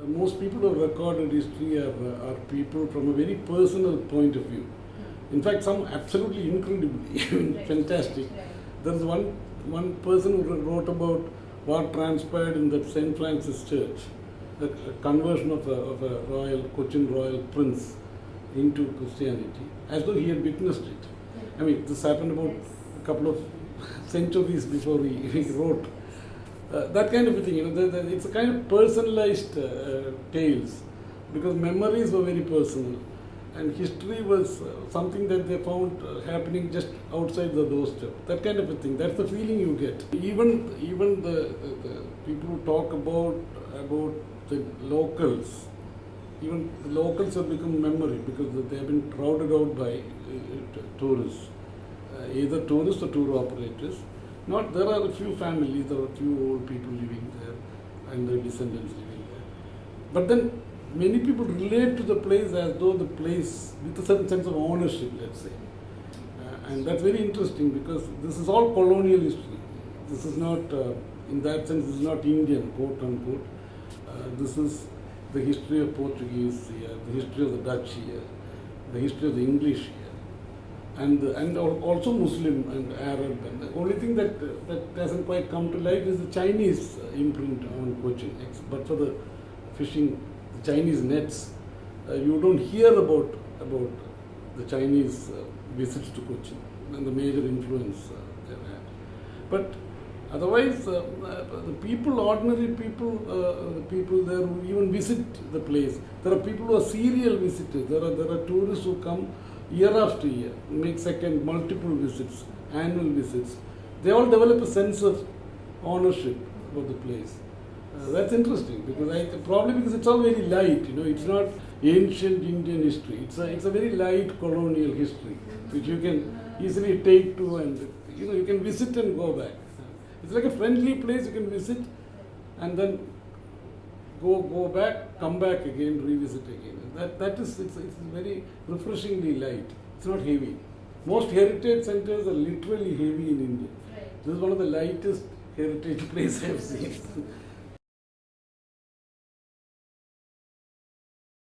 Most people who have recorded history are people from a very personal point of view. In fact, some absolutely incredibly fantastic. There is one person who wrote about what transpired in that St. Francis Church, the conversion of a Cochin royal prince into Christianity, as though he had witnessed it. I mean, this happened about a couple of centuries before he wrote. That kind of a thing, it's a kind of personalized tales, because memories were very personal, and history was something that they found happening just outside the doorstep. That kind of a thing. That's the feeling you get. Even the people who talk about the locals, even the locals have become memory because they have been crowded out by tourists, either tourists or tour operators. There are a few families, there are a few old people living there and their descendants living there. But then many people relate to the place as though the place with a certain sense of ownership, let's say. And that's very interesting because this is all colonial history. This is not, in that sense, this is not Indian, quote unquote. This is the history of Portuguese here, the history of the Dutch here, the history of the English here. And also Muslim and Arab. And the only thing that hasn't quite come to life is the Chinese imprint on Cochin. But for the fishing, the Chinese nets, you don't hear about the Chinese visits to Cochin and the major influence they've had. But otherwise, the people, ordinary people, the people there who even visit the place, there are people who are serial visitors. There are tourists who come year after year, make multiple visits, annual visits. They all develop a sense of ownership about the place. That's interesting probably because it's all very light. It's not ancient Indian history. It's a very light colonial history, which you can easily take to, and you can visit and go back. It's like a friendly place you can visit and then go back, come back again, revisit again. It's very refreshingly light. It's not heavy. Most heritage centers are literally heavy in India. This is one of the lightest heritage places I've seen.